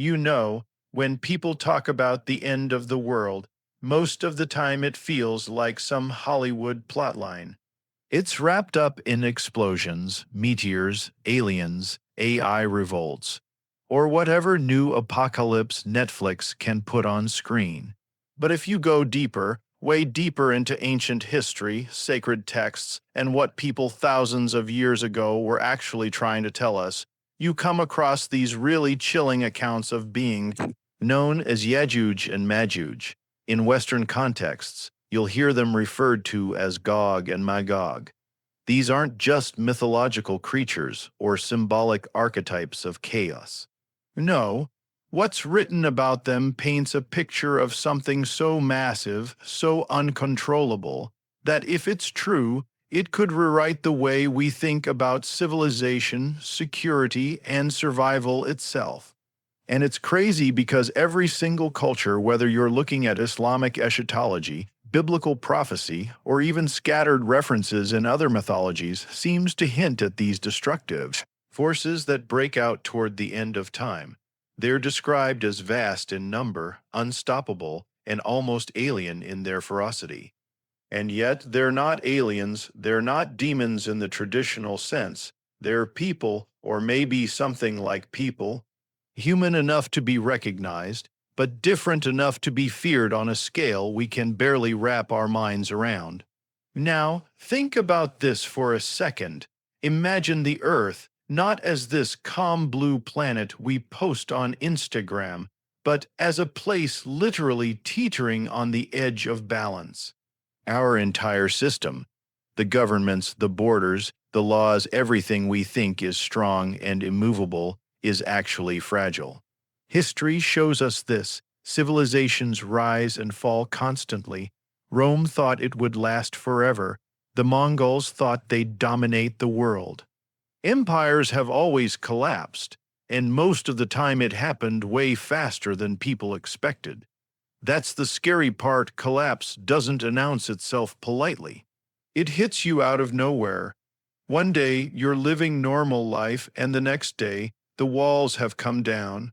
You know, when people talk about the end of the world, most of the time it feels like some Hollywood plotline. It's wrapped up in explosions, meteors, aliens, AI revolts, or whatever new apocalypse Netflix can put on screen. But if you go deeper, way deeper into ancient history, sacred texts, and what people thousands of years ago were actually trying to tell us, you come across these really chilling accounts of beings known as Yajooj and Majooj. In Western contexts, you'll hear them referred to as Gog and Magog. These aren't just mythological creatures or symbolic archetypes of chaos. No, what's written about them paints a picture of something so massive, so uncontrollable, that if it's true, it could rewrite the way we think about civilization, security, and survival itself. And it's crazy because every single culture, whether you're looking at Islamic eschatology, biblical prophecy, or even scattered references in other mythologies, seems to hint at these destructive forces that break out toward the end of time. They're described as vast in number, unstoppable, and almost alien in their ferocity. And yet, they're not aliens, they're not demons in the traditional sense. They're people, or maybe something like people, human enough to be recognized, but different enough to be feared on a scale we can barely wrap our minds around. Now, think about this for a second. Imagine the Earth not as this calm blue planet we post on Instagram, but as a place literally teetering on the edge of balance. Our entire system, the governments, the borders, the laws, everything we think is strong and immovable, is actually fragile. History shows us this. Civilizations rise and fall constantly. Rome thought it would last forever. The Mongols thought they'd dominate the world. Empires have always collapsed, and most of the time it happened way faster than people expected. That's the scary part. Collapse doesn't announce itself politely. It hits you out of nowhere. One day you're living normal life, and the next day the walls have come down.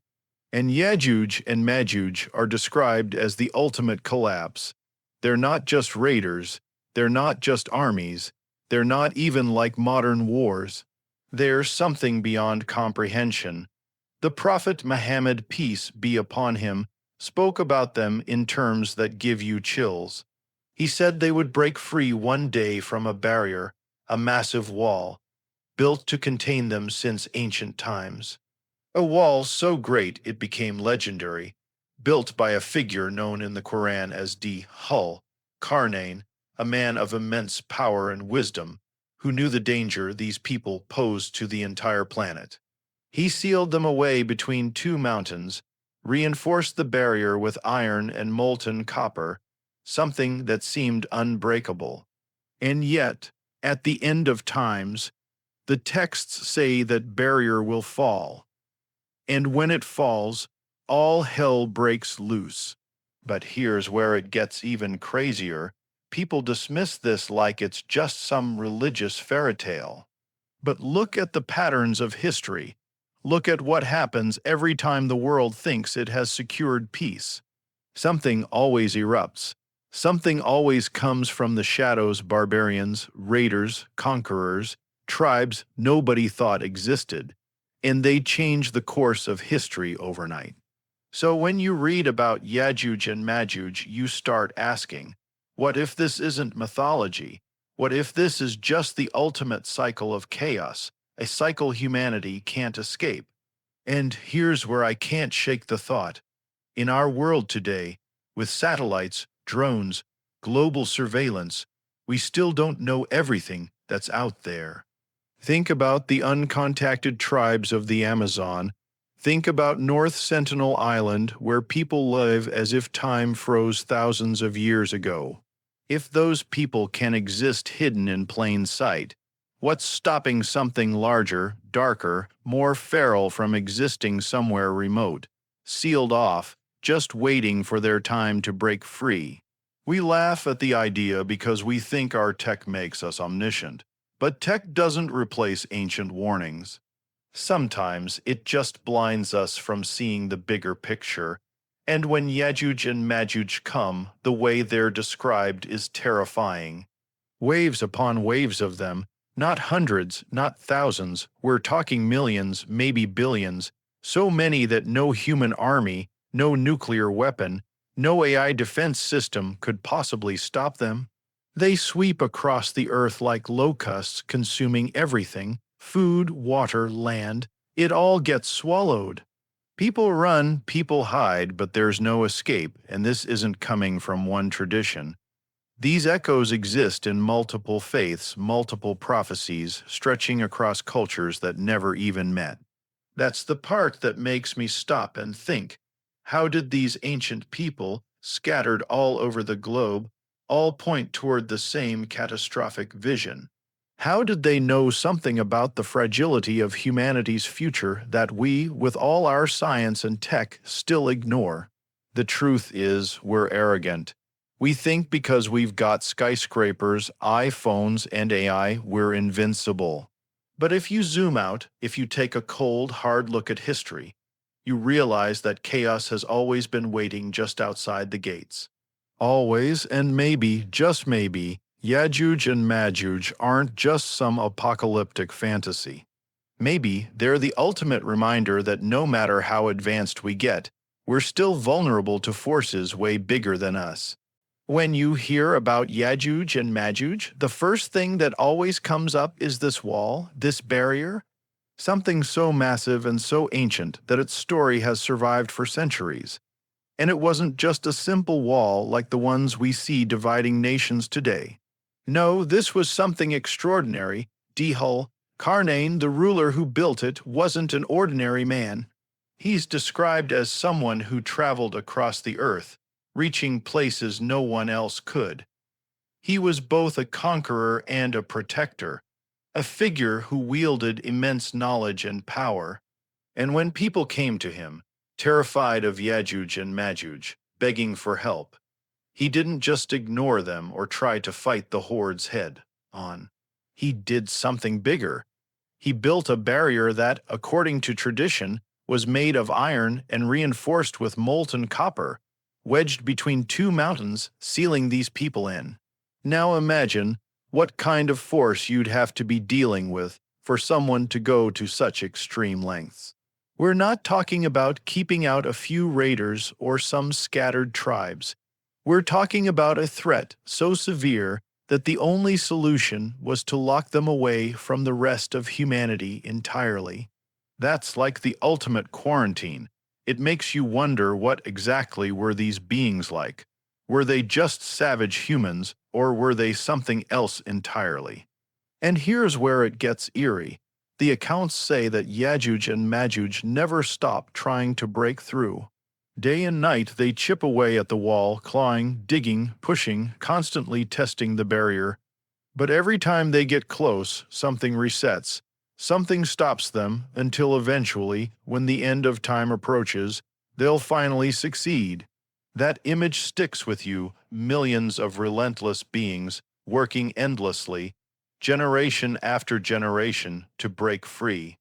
And Yajooj and Majooj are described as the ultimate collapse. They're not just raiders, they're not just armies, they're not even like modern wars. They're something beyond comprehension. The Prophet Muhammad, peace be upon him, spoke about them in terms that give you chills. He said they would break free one day from a barrier, a massive wall, built to contain them since ancient times. A wall so great it became legendary, built by a figure known in the Quran as Dajjal, Karnain, a man of immense power and wisdom, who knew the danger these people posed to the entire planet. He sealed them away between two mountains, reinforced the barrier with iron and molten copper, something that seemed unbreakable. And yet, at the end of times, the texts say that barrier will fall. And when it falls, all hell breaks loose. But here's where it gets even crazier. People dismiss this like it's just some religious fairy tale. But look at the patterns of history. Look at what happens every time the world thinks it has secured peace. Something always erupts. Something always comes from the shadows. Barbarians, raiders, conquerors, tribes nobody thought existed. And they change the course of history overnight. So when you read about Yajooj and Majooj, you start asking, what if this isn't mythology? What if this is just the ultimate cycle of chaos, a cycle humanity can't escape? And here's where I can't shake the thought. In our world today, with satellites, drones, global surveillance, we still don't know everything that's out there. Think about the uncontacted tribes of the Amazon. Think about North Sentinel Island, where people live as if time froze thousands of years ago. If those people can exist hidden in plain sight, what's stopping something larger, darker, more feral from existing somewhere remote, sealed off, just waiting for their time to break free? We laugh at the idea because we think our tech makes us omniscient. But tech doesn't replace ancient warnings. Sometimes it just blinds us from seeing the bigger picture, and when Yajooj and Majooj come, the way they're described is terrifying. Waves upon waves of them, not hundreds, not thousands, we're talking millions, maybe billions, so many that no human army, no nuclear weapon, no AI defense system could possibly stop them. They sweep across the earth like locusts, consuming everything food, water, land. It all gets swallowed. People run, people hide, but there's no escape, and this isn't coming from one tradition. These echoes exist in multiple faiths, multiple prophecies, stretching across cultures that never even met. That's the part that makes me stop and think. How did these ancient people, scattered all over the globe, all point toward the same catastrophic vision? How did they know something about the fragility of humanity's future that we, with all our science and tech, still ignore? The truth is, we're arrogant. We think because we've got skyscrapers, iPhones, and AI, we're invincible. But if you zoom out, if you take a cold, hard look at history, you realize that chaos has always been waiting just outside the gates. Always, and maybe, just maybe, Yajooj and Majooj aren't just some apocalyptic fantasy. Maybe they're the ultimate reminder that no matter how advanced we get, we're still vulnerable to forces way bigger than us. When you hear about Yajooj and Majooj, the first thing that always comes up is this wall, this barrier, something so massive and so ancient that its story has survived for centuries. And it wasn't just a simple wall like the ones we see dividing nations today. No, this was something extraordinary. Dajjal, Karnain, the ruler who built it, wasn't an ordinary man. He's described as someone who traveled across the earth, reaching places no one else could. He was both a conqueror and a protector, a figure who wielded immense knowledge and power. And when people came to him, terrified of Yajooj and Majooj, begging for help, he didn't just ignore them or try to fight the hordes head on. He did something bigger. He built a barrier that, according to tradition, was made of iron and reinforced with molten copper, wedged between two mountains, sealing these people in. Now imagine what kind of force you'd have to be dealing with for someone to go to such extreme lengths. We're not talking about keeping out a few raiders or some scattered tribes. We're talking about a threat so severe that the only solution was to lock them away from the rest of humanity entirely. That's like the ultimate quarantine. It makes you wonder what exactly were these beings like. Were they just savage humans, or were they something else entirely? And here's where it gets eerie. The accounts say that Yajooj and Majooj never stop trying to break through. Day and night they chip away at the wall, clawing, digging, pushing, constantly testing the barrier. But every time they get close, something resets. Something stops them until eventually, when the end of time approaches, they'll finally succeed. That image sticks with you, millions of relentless beings working endlessly, generation after generation, to break free.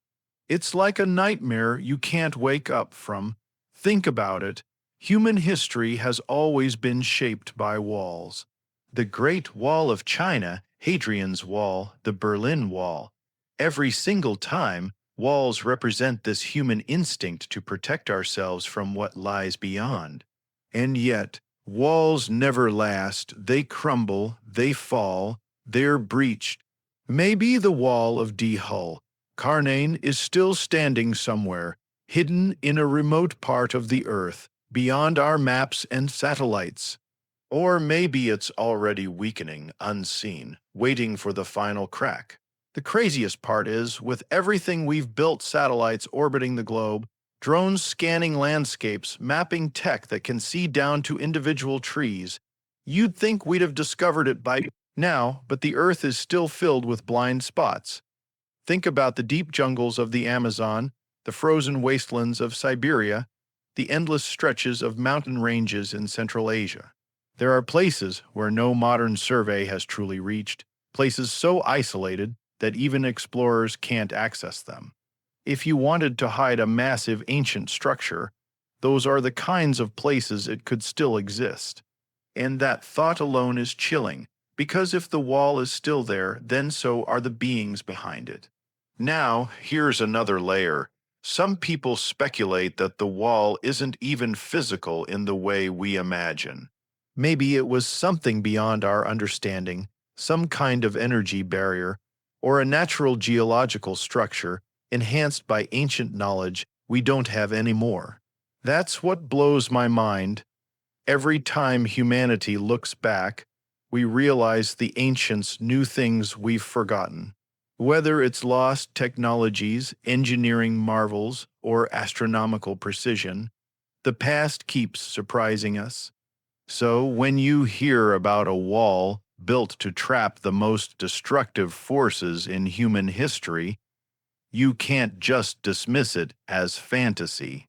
It's like a nightmare you can't wake up from. Think about it. Human history has always been shaped by walls. The Great Wall of China, Hadrian's Wall, the Berlin Wall. Every single time, walls represent this human instinct to protect ourselves from what lies beyond. And yet, walls never last. They crumble, they fall, they're breached. Maybe the wall of Dajjal, Karnain, is still standing somewhere, hidden in a remote part of the earth, beyond our maps and satellites. Or maybe it's already weakening, unseen, waiting for the final crack. The craziest part is, with everything we've built, satellites orbiting the globe, drones scanning landscapes, mapping tech that can see down to individual trees, you'd think we'd have discovered it by now, but the earth is still filled with blind spots. Think about the deep jungles of the Amazon, the frozen wastelands of Siberia, the endless stretches of mountain ranges in Central Asia. There are places where no modern survey has truly reached, places so isolated that even explorers can't access them. If you wanted to hide a massive ancient structure, those are the kinds of places it could still exist. And that thought alone is chilling, because if the wall is still there, then so are the beings behind it. Now, here's another layer. Some people speculate that the wall isn't even physical in the way we imagine. Maybe it was something beyond our understanding, some kind of energy barrier, or a natural geological structure enhanced by ancient knowledge we don't have anymore. That's what blows my mind. Every time humanity looks back, we realize the ancients knew things we've forgotten. Whether it's lost technologies, engineering marvels, or astronomical precision, the past keeps surprising us. So when you hear about a wall built to trap the most destructive forces in human history, you can't just dismiss it as fantasy.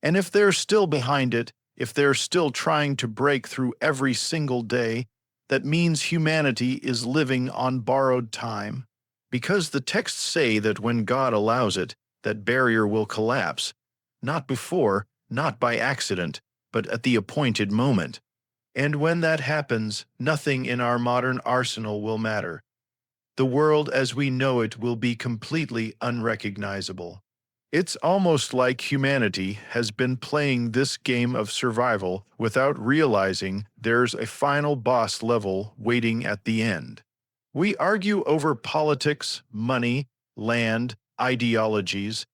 And if they're still behind it, if they're still trying to break through every single day, that means humanity is living on borrowed time. Because the texts say that when God allows it, that barrier will collapse. Not before, not by accident, but at the appointed moment. And when that happens, nothing in our modern arsenal will matter. The world as we know it will be completely unrecognizable. It's almost like humanity has been playing this game of survival without realizing there's a final boss level waiting at the end. We argue over politics, money, land, ideologies,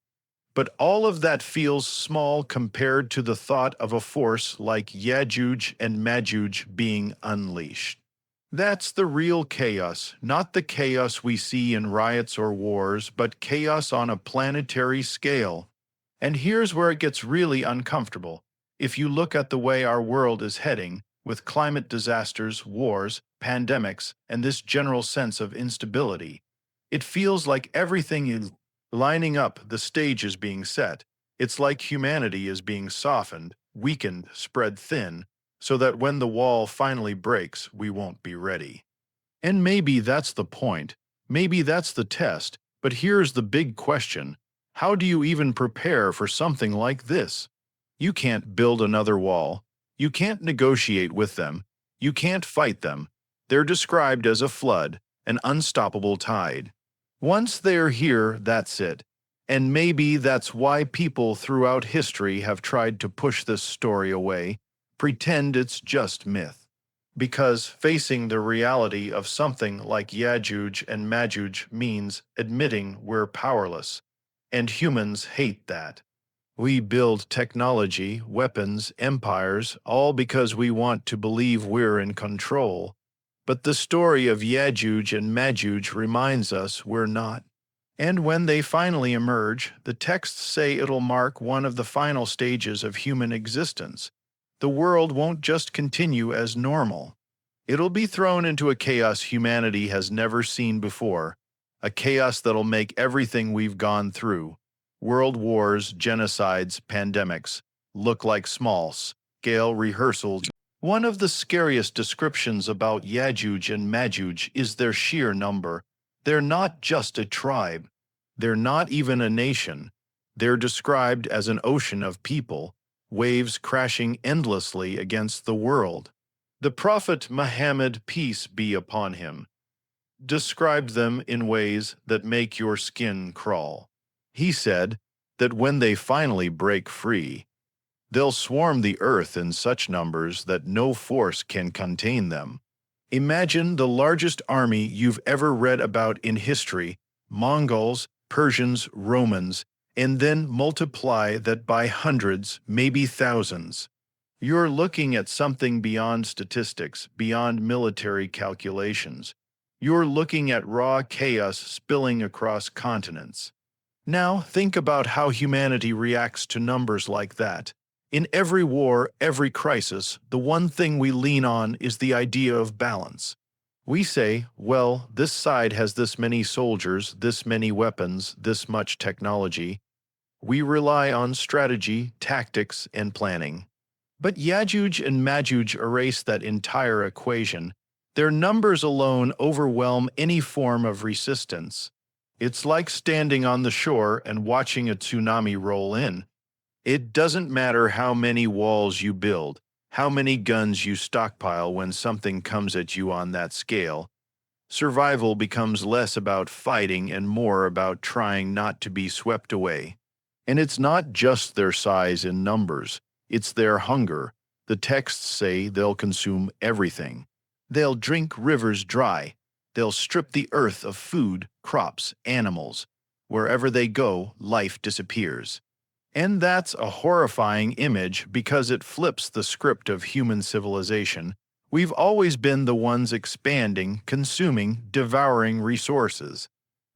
but all of that feels small compared to the thought of a force like Yajooj and Majooj being unleashed. That's the real chaos, not the chaos we see in riots or wars, but chaos on a planetary scale. And here's where it gets really uncomfortable. If you look at the way our world is heading, with climate disasters, wars, pandemics, and this general sense of instability, it feels like everything is lining up, the stage is being set. It's like humanity is being softened, weakened, spread thin, so that when the wall finally breaks, we won't be ready. And maybe that's the point. Maybe that's the test. But here's the big question. How do you even prepare for something like this? You can't build another wall. You can't negotiate with them. You can't fight them. They're described as a flood, an unstoppable tide. Once they're here, that's it. And maybe that's why people throughout history have tried to push this story away, pretend it's just myth. Because facing the reality of something like Yajooj and Majooj means admitting we're powerless, and humans hate that. We build technology, weapons, empires, all because we want to believe we're in control. But the story of Yajooj and Majooj reminds us we're not. And when they finally emerge, the texts say it'll mark one of the final stages of human existence. The world won't just continue as normal. It'll be thrown into a chaos humanity has never seen before, a chaos that'll make everything we've gone through, world wars, genocides, pandemics, look like small-scale rehearsals. One of the scariest descriptions about Yajooj and Majooj is their sheer number. They're not just a tribe. They're not even a nation. They're described as an ocean of people, waves crashing endlessly against the world. The Prophet Muhammad, peace be upon him, described them in ways that make your skin crawl. He said that when they finally break free, they'll swarm the earth in such numbers that no force can contain them. Imagine the largest army you've ever read about in history, Mongols, Persians, Romans, and then multiply that by hundreds, maybe thousands. You're looking at something beyond statistics, beyond military calculations. You're looking at raw chaos spilling across continents. Now, think about how humanity reacts to numbers like that. In every war, every crisis, the one thing we lean on is the idea of balance. We say, well, this side has this many soldiers, this many weapons, this much technology. We rely on strategy, tactics, and planning. But Yajooj and Majooj erase that entire equation. Their numbers alone overwhelm any form of resistance. It's like standing on the shore and watching a tsunami roll in. It doesn't matter how many walls you build, how many guns you stockpile when something comes at you on that scale. Survival becomes less about fighting and more about trying not to be swept away. And it's not just their size in numbers, it's their hunger. The texts say they'll consume everything. They'll drink rivers dry. They'll strip the earth of food, crops, animals. Wherever they go, life disappears. And that's a horrifying image because it flips the script of human civilization. We've always been the ones expanding, consuming, devouring resources.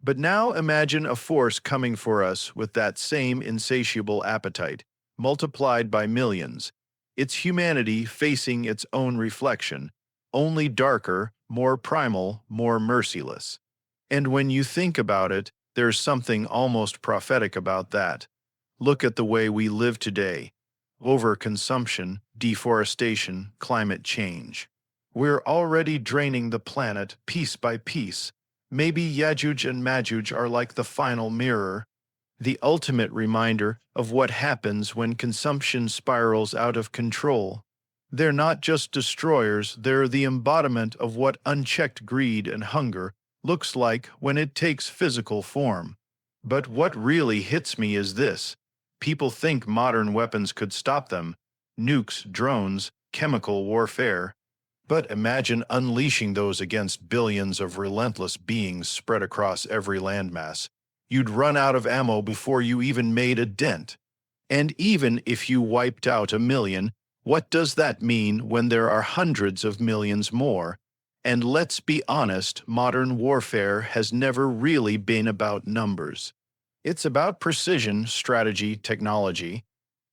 But now imagine a force coming for us with that same insatiable appetite, multiplied by millions. It's humanity facing its own reflection, only darker, more primal, more merciless. And when you think about it, there's something almost prophetic about that. Look at the way we live today. Overconsumption, deforestation, climate change. We're already draining the planet piece by piece. Maybe Yajooj and Majooj are like the final mirror, the ultimate reminder of what happens when consumption spirals out of control. They're not just destroyers, they're the embodiment of what unchecked greed and hunger looks like when it takes physical form. But what really hits me is this. People think modern weapons could stop them. Nukes, drones, chemical warfare. But imagine unleashing those against billions of relentless beings spread across every landmass. You'd run out of ammo before you even made a dent. And even if you wiped out a million, what does that mean when there are hundreds of millions more? And let's be honest, modern warfare has never really been about numbers. It's about precision, strategy, technology.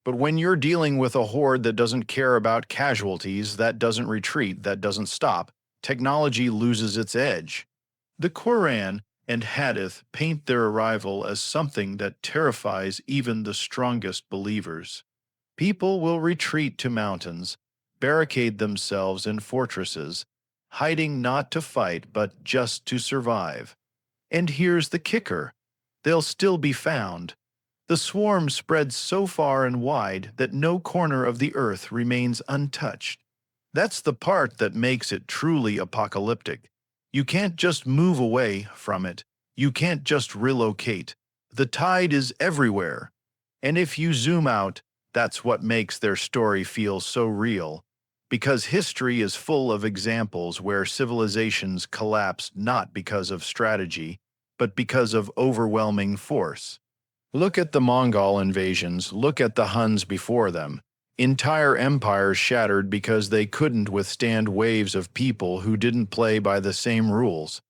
But when you're dealing with a horde that doesn't care about casualties, that doesn't retreat, that doesn't stop, technology loses its edge. The Quran and Hadith paint their arrival as something that terrifies even the strongest believers. People will retreat to mountains, barricade themselves in fortresses, hiding not to fight but just to survive. And here's the kicker. They'll still be found. The swarm spreads so far and wide that no corner of the earth remains untouched. That's the part that makes it truly apocalyptic. You can't just move away from it. You can't just relocate. The tide is everywhere. And if you zoom out, that's what makes their story feel so real. Because history is full of examples where civilizations collapsed not because of strategy, but because of overwhelming force. Look at the Mongol invasions, look at the Huns before them. Entire empires shattered because they couldn't withstand waves of people who didn't play by the same rules.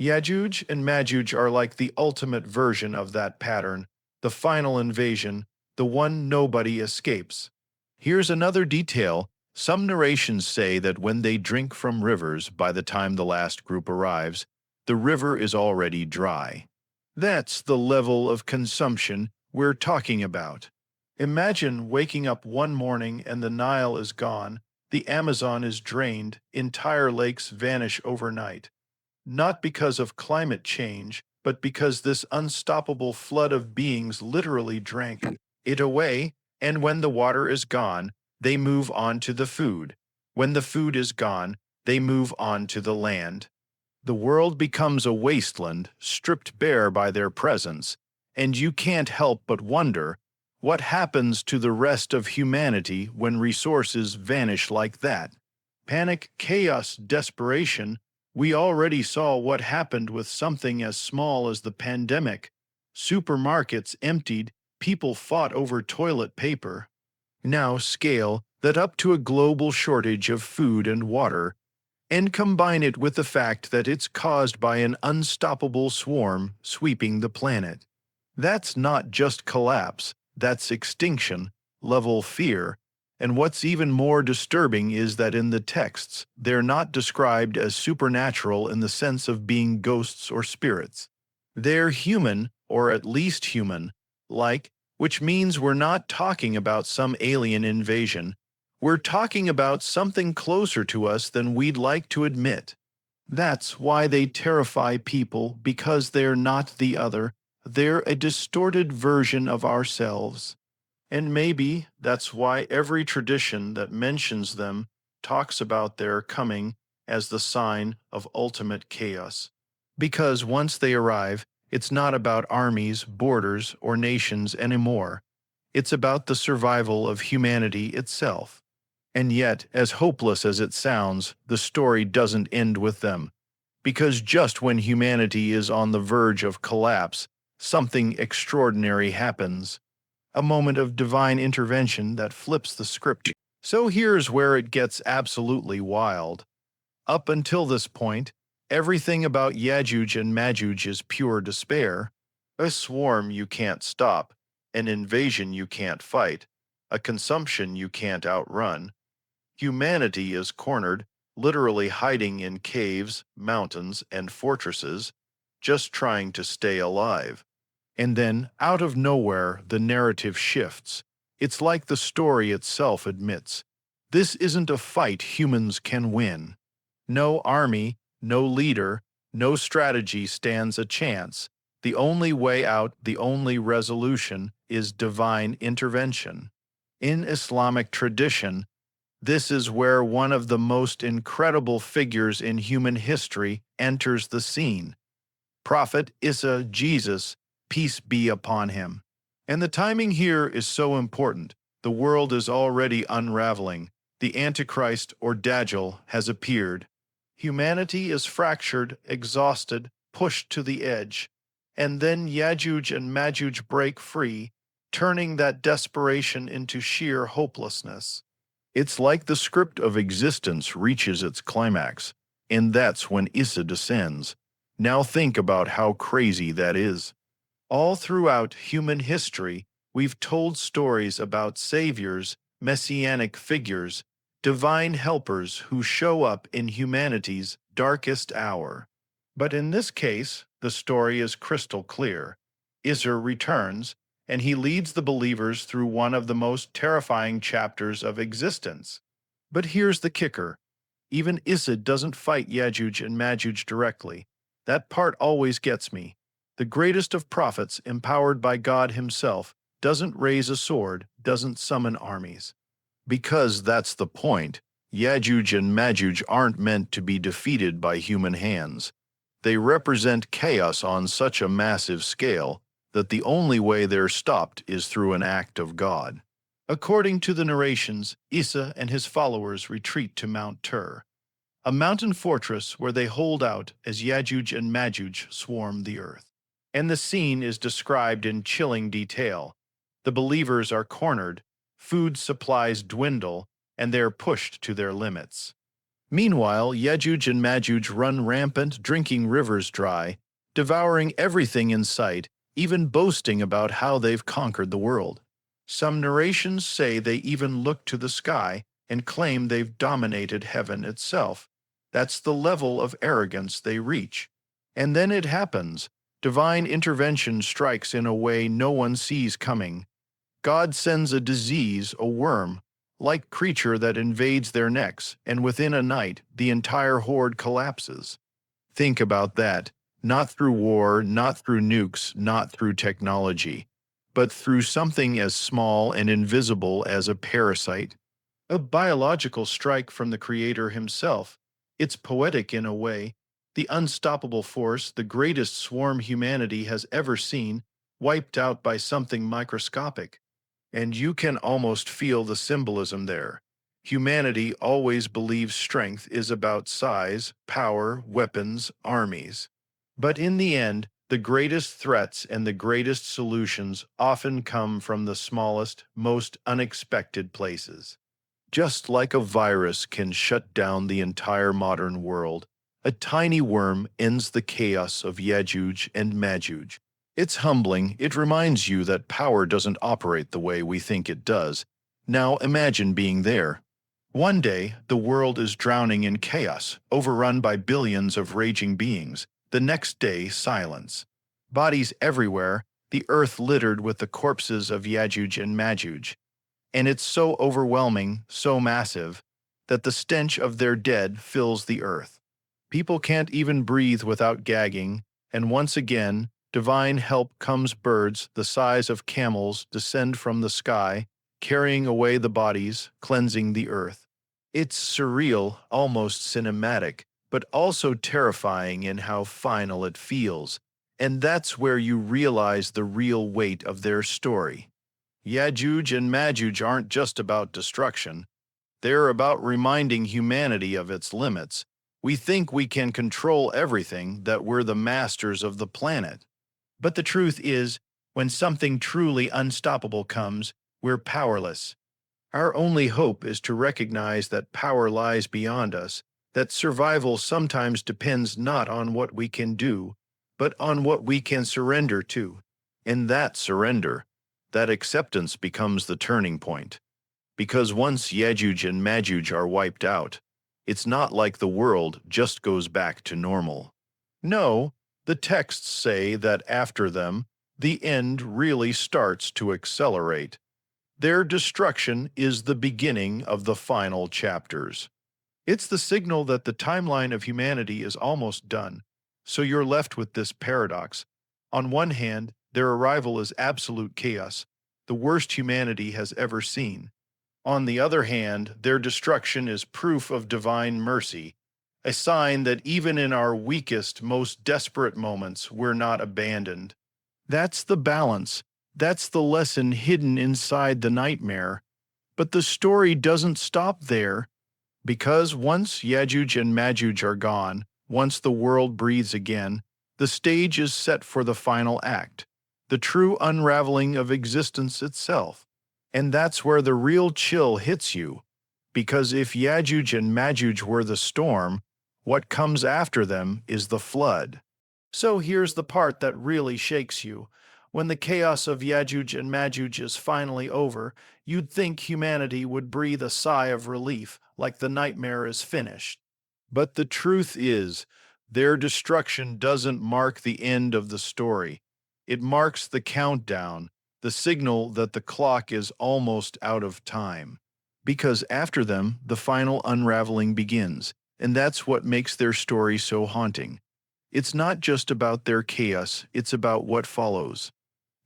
Yajooj and Majooj are like the ultimate version of that pattern, the final invasion, the one nobody escapes. Here's another detail. Some narrations say that when they drink from rivers by the time the last group arrives, the river is already dry. That's the level of consumption we're talking about. Imagine waking up one morning and the Nile is gone, the Amazon is drained, entire lakes vanish overnight. Not because of climate change, but because this unstoppable flood of beings literally drank it away, and when the water is gone, they move on to the food. When the food is gone, they move on to the land. The world becomes a wasteland, stripped bare by their presence, and you can't help but wonder, what happens to the rest of humanity when resources vanish like that? Panic, chaos, desperation. We already saw what happened with something as small as the pandemic. Supermarkets emptied, people fought over toilet paper. Now scale that up to a global shortage of food and water, and combine it with the fact that it's caused by an unstoppable swarm sweeping the planet. That's not just collapse, that's extinction, level fear, and what's even more disturbing is that in the texts, they're not described as supernatural in the sense of being ghosts or spirits. They're human, or at least human-like, which means we're not talking about some alien invasion. We're talking about something closer to us than we'd like to admit. That's why they terrify people, because they're not the other. They're a distorted version of ourselves. And maybe that's why every tradition that mentions them talks about their coming as the sign of ultimate chaos. Because once they arrive, it's not about armies, borders, or nations anymore. It's about the survival of humanity itself. And yet, as hopeless as it sounds, the story doesn't end with them. Because just when humanity is on the verge of collapse, something extraordinary happens, a moment of divine intervention that flips the script. So here's where it gets absolutely wild. Up until this point, everything about Yajooj and Majooj is pure despair. A swarm you can't stop, an invasion you can't fight, a consumption you can't outrun. Humanity is cornered, literally hiding in caves, mountains, and fortresses, just trying to stay alive. And then, out of nowhere, the narrative shifts. It's like the story itself admits. This isn't a fight humans can win. No army, no leader, no strategy stands a chance. The only way out, the only resolution, is divine intervention. In Islamic tradition, this is where one of the most incredible figures in human history enters the scene. Prophet Isa, Jesus, peace be upon him. And the timing here is so important. The world is already unraveling. The Antichrist, or Dajjal, has appeared. Humanity is fractured, exhausted, pushed to the edge. And then Yajooj and Majooj break free, turning that desperation into sheer hopelessness. It's like the script of existence reaches its climax, and that's when Issa descends. Now think about how crazy that is. All throughout human history, we've told stories about saviors, messianic figures, divine helpers who show up in humanity's darkest hour. But in this case, the story is crystal clear. Issa returns, and he leads the believers through one of the most terrifying chapters of existence. But here's the kicker. Even Issa doesn't fight Yajooj and Majooj directly. That part always gets me. The greatest of prophets, empowered by God himself, doesn't raise a sword, doesn't summon armies. Because that's the point. Yajooj and Majooj aren't meant to be defeated by human hands. They represent chaos on such a massive scale that the only way they're stopped is through an act of God. According to the narrations, Isa and his followers retreat to Mount Tur, a mountain fortress where they hold out as Yajooj and Majooj swarm the earth. And the scene is described in chilling detail. The believers are cornered, food supplies dwindle, and they're pushed to their limits. Meanwhile, Yajooj and Majooj run rampant, drinking rivers dry, devouring everything in sight, even boasting about how they've conquered the world. Some narrations say they even look to the sky and claim they've dominated heaven itself. That's the level of arrogance they reach. And then it happens. Divine intervention strikes in a way no one sees coming. God sends a disease, a worm-like creature that invades their necks, and within a night, the entire horde collapses. Think about that. Not through war, not through nukes, not through technology, but through something as small and invisible as a parasite. A biological strike from the Creator himself. It's poetic in a way. The unstoppable force, the greatest swarm humanity has ever seen, wiped out by something microscopic. And you can almost feel the symbolism there. Humanity always believes strength is about size, power, weapons, armies. But in the end, the greatest threats and the greatest solutions often come from the smallest, most unexpected places. Just like a virus can shut down the entire modern world, a tiny worm ends the chaos of Yajooj and Majooj. It's humbling. It reminds you that power doesn't operate the way we think it does. Now imagine being there. One day, the world is drowning in chaos, overrun by billions of raging beings. The next day, silence. Bodies everywhere, the earth littered with the corpses of Yajooj and Majooj. And it's so overwhelming, so massive, that the stench of their dead fills the earth. People can't even breathe without gagging, and once again, divine help comes. Birds the size of camels descend from the sky, carrying away the bodies, cleansing the earth. It's surreal, almost cinematic, but also terrifying in how final it feels. And that's where you realize the real weight of their story. Yajooj and Majooj aren't just about destruction. They're about reminding humanity of its limits. We think we can control everything, that we're the masters of the planet. But the truth is, when something truly unstoppable comes, we're powerless. Our only hope is to recognize that power lies beyond us, that survival sometimes depends not on what we can do, but on what we can surrender to. In that surrender, that acceptance becomes the turning point. Because once Yajooj and Majooj are wiped out, it's not like the world just goes back to normal. No, the texts say that after them, the end really starts to accelerate. Their destruction is the beginning of the final chapters. It's the signal that the timeline of humanity is almost done. So you're left with this paradox. On one hand, their arrival is absolute chaos, the worst humanity has ever seen. On the other hand, their destruction is proof of divine mercy, a sign that even in our weakest, most desperate moments, we're not abandoned. That's the balance. That's the lesson hidden inside the nightmare. But the story doesn't stop there, because once Yajooj and Majooj are gone, once the world breathes again, the stage is set for the final act, the true unraveling of existence itself. And that's where the real chill hits you, because if Yajooj and Majooj were the storm, what comes after them is the flood. So here's the part that really shakes you. When the chaos of Yajooj and Majooj is finally over, you'd think humanity would breathe a sigh of relief, like the nightmare is finished. But the truth is, their destruction doesn't mark the end of the story. It marks the countdown, the signal that the clock is almost out of time. Because after them, the final unraveling begins, and that's what makes their story so haunting. It's not just about their chaos, it's about what follows.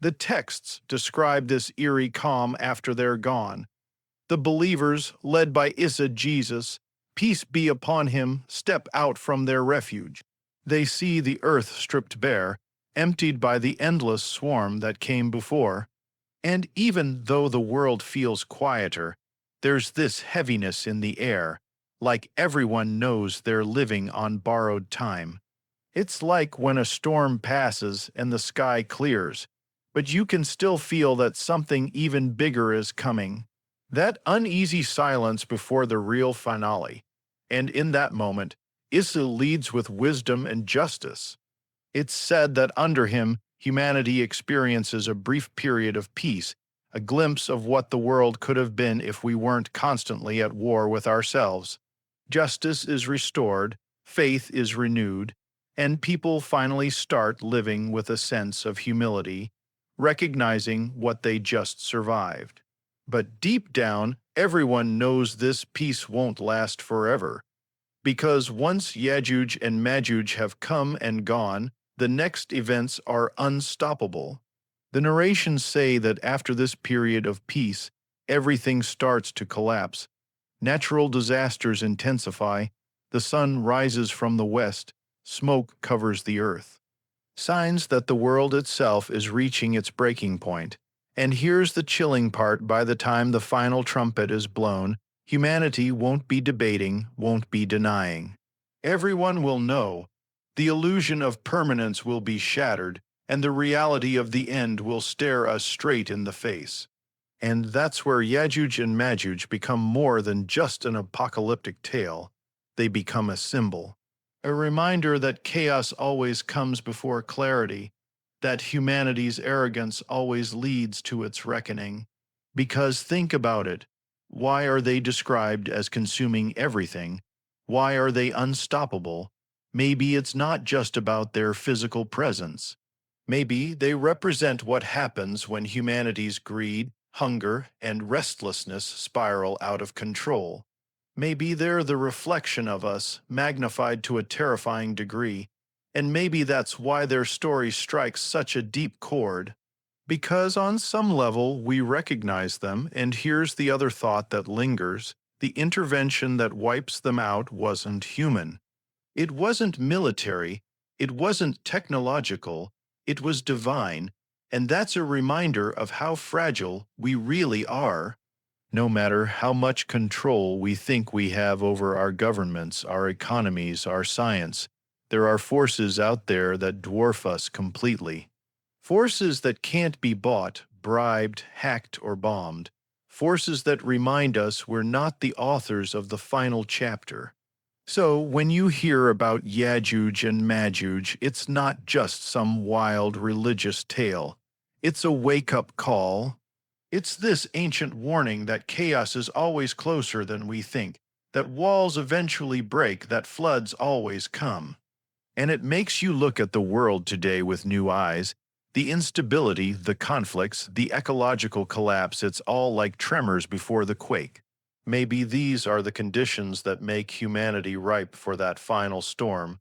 The texts describe this eerie calm after they're gone. The believers, led by Issa Jesus, peace be upon him, step out from their refuge. They see the earth stripped bare, emptied by the endless swarm that came before. And even though the world feels quieter, there's this heaviness in the air, like everyone knows they're living on borrowed time. It's like when a storm passes and the sky clears, but you can still feel that something even bigger is coming. That uneasy silence before the real finale. And in that moment, Issa leads with wisdom and justice. It's said that under him, humanity experiences a brief period of peace, a glimpse of what the world could have been if we weren't constantly at war with ourselves. Justice is restored, faith is renewed, and people finally start living with a sense of humility, recognizing what they just survived. But deep down, everyone knows this peace won't last forever. Because once Yajooj and Majooj have come and gone, the next events are unstoppable. The narrations say that after this period of peace, everything starts to collapse. Natural disasters intensify, the sun rises from the west, smoke covers the earth. Signs that the world itself is reaching its breaking point. And here's the chilling part: by the time the final trumpet is blown, humanity won't be debating, won't be denying. Everyone will know. The illusion of permanence will be shattered, and the reality of the end will stare us straight in the face. And that's where Yajooj and Majooj become more than just an apocalyptic tale. They become a symbol. A reminder that chaos always comes before clarity, that humanity's arrogance always leads to its reckoning. Because think about it, why are they described as consuming everything? Why are they unstoppable? Maybe it's not just about their physical presence. Maybe they represent what happens when humanity's greed, hunger, and restlessness spiral out of control. Maybe they're the reflection of us, magnified to a terrifying degree, and maybe that's why their story strikes such a deep chord. Because on some level we recognize them, and here's the other thought that lingers: the intervention that wipes them out wasn't human. It wasn't military, it wasn't technological, it was divine, and that's a reminder of how fragile we really are. No matter how much control we think we have over our governments, our economies, our science, there are forces out there that dwarf us completely. Forces that can't be bought, bribed, hacked, or bombed. Forces that remind us we're not the authors of the final chapter. So, when you hear about Yajooj and Majooj, it's not just some wild religious tale. It's a wake-up call. It's this ancient warning that chaos is always closer than we think, that walls eventually break, that floods always come. And it makes you look at the world today with new eyes. The instability, the conflicts, the ecological collapse, it's all like tremors before the quake. Maybe these are the conditions that make humanity ripe for that final storm.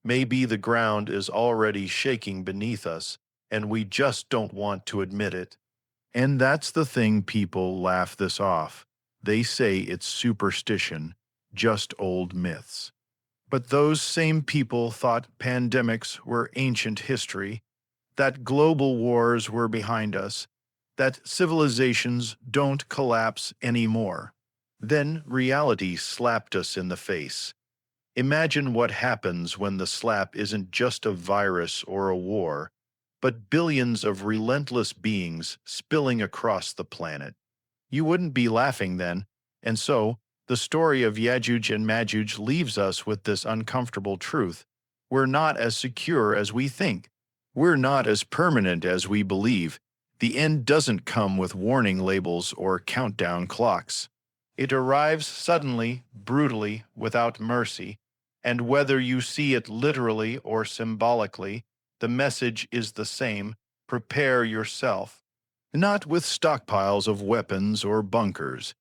Maybe the ground is already shaking beneath us, and we just don't want to admit it. And that's the thing: people laugh this off. They say it's superstition, just old myths. But those same people thought pandemics were ancient history, that global wars were behind us, that civilizations don't collapse anymore. Then reality slapped us in the face. Imagine what happens when the slap isn't just a virus or a war, but billions of relentless beings spilling across the planet. You wouldn't be laughing then, and so the story of Yajooj and Majooj leaves us with this uncomfortable truth: we're not as secure as we think. We're not as permanent as we believe. The end doesn't come with warning labels or countdown clocks. It arrives suddenly, brutally, without mercy, and whether you see it literally or symbolically, the message is the same: prepare yourself. Not with stockpiles of weapons or bunkers,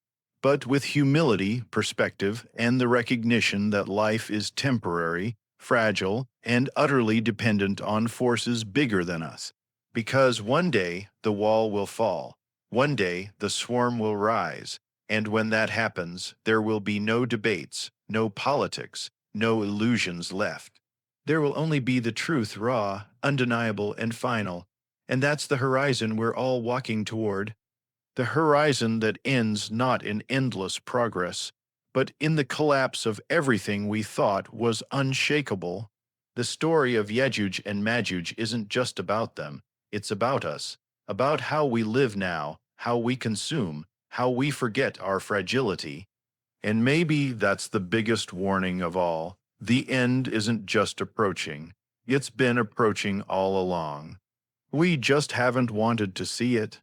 but with humility, perspective, and the recognition that life is temporary, fragile, and utterly dependent on forces bigger than us. Because one day the wall will fall, one day the swarm will rise, and when that happens, there will be no debates, no politics, no illusions left. There will only be the truth, raw, undeniable, and final. And that's the horizon we're all walking toward. The horizon that ends not in endless progress, but in the collapse of everything we thought was unshakable. The story of Yajooj and Majooj isn't just about them, it's about us, about how we live now, how we consume, how we forget our fragility. And maybe that's the biggest warning of all: the end isn't just approaching, it's been approaching all along. We just haven't wanted to see it.